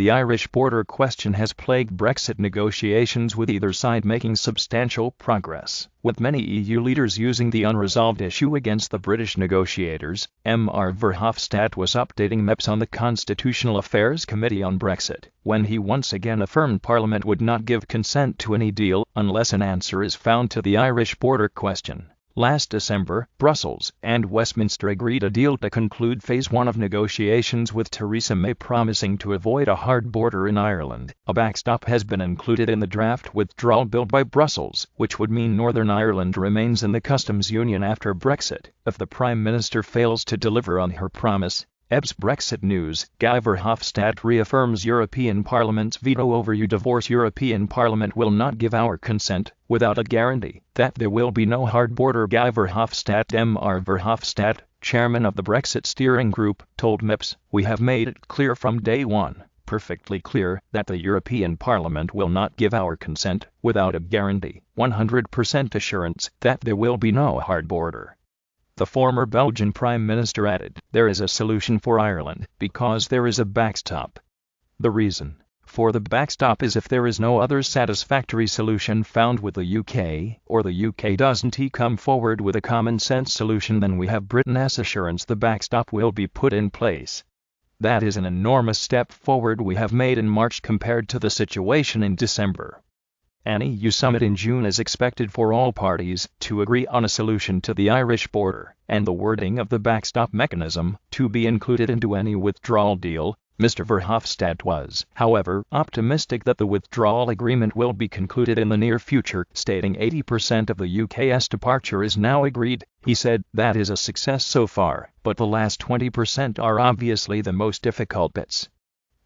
The Irish border question has plagued Brexit negotiations, with either side making substantial progress, with many EU leaders using the unresolved issue against the British negotiators. Mr Verhofstadt was updating MEPs on the Constitutional Affairs Committee on Brexit, when he once again affirmed Parliament would not give consent to any deal unless an answer is found to the Irish border question. Last December, Brussels and Westminster agreed a deal to conclude Phase 1 of negotiations, with Theresa May promising to avoid a hard border in Ireland. A backstop has been included in the draft withdrawal bill by Brussels, which would mean Northern Ireland remains in the customs union after Brexit, if the Prime Minister fails to deliver on her promise. EBS Brexit News. Guy Verhofstadt reaffirms European Parliament's veto over EU divorce. European Parliament will not give our consent without a guarantee that there will be no hard border. Guy Verhofstadt. Mr Verhofstadt, chairman of the Brexit steering group, told MEPs, "We have made it clear from day one, perfectly clear, that the European Parliament will not give our consent without a guarantee, 100% assurance, that there will be no hard border." The former Belgian Prime Minister added, "There is a solution for Ireland, because there is a backstop. The reason for the backstop is if there is no other satisfactory solution found with the UK, or the UK doesn't come forward with a common-sense solution, then we have Britain's assurance the backstop will be put in place. That is an enormous step forward we have made in March compared to the situation in December." An EU summit in June is expected for all parties to agree on a solution to the Irish border, and the wording of the backstop mechanism to be included into any withdrawal deal. Mr Verhofstadt was, however, optimistic that the withdrawal agreement will be concluded in the near future, stating 80% of the UK's departure is now agreed. He said, "That is a success so far, but the last 20% are obviously the most difficult bits."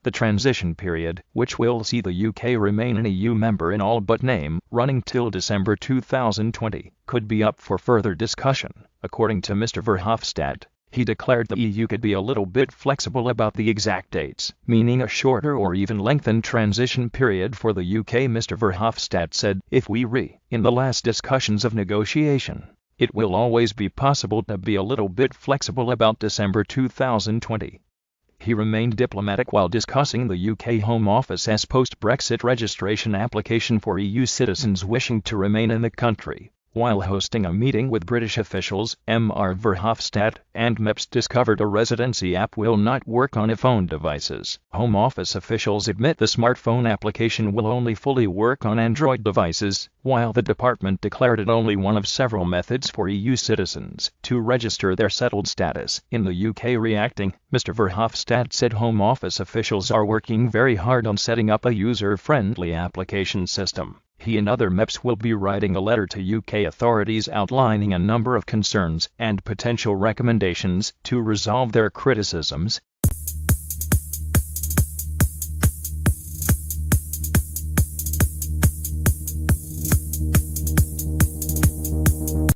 The transition period, which will see the UK remain an EU member in all but name, running till December 2020, could be up for further discussion. According to Mr Verhofstadt, he declared the EU could be a little bit flexible about the exact dates, meaning a shorter or even lengthened transition period for the UK. Mr Verhofstadt said, "If we in the last discussions of negotiation, it will always be possible to be a little bit flexible about December 2020. He remained diplomatic while discussing the UK Home Office's post-Brexit registration application for EU citizens wishing to remain in the country. While hosting a meeting with British officials, Mr Verhofstadt and MEPs discovered a residency app will not work on iPhone devices. Home Office officials admit the smartphone application will only fully work on Android devices, while the department declared it only one of several methods for EU citizens to register their settled status in the UK. Reacting, Mr Verhofstadt said Home Office officials are working very hard on setting up a user-friendly application system. He and other MEPs will be writing a letter to UK authorities outlining a number of concerns and potential recommendations to resolve their criticisms.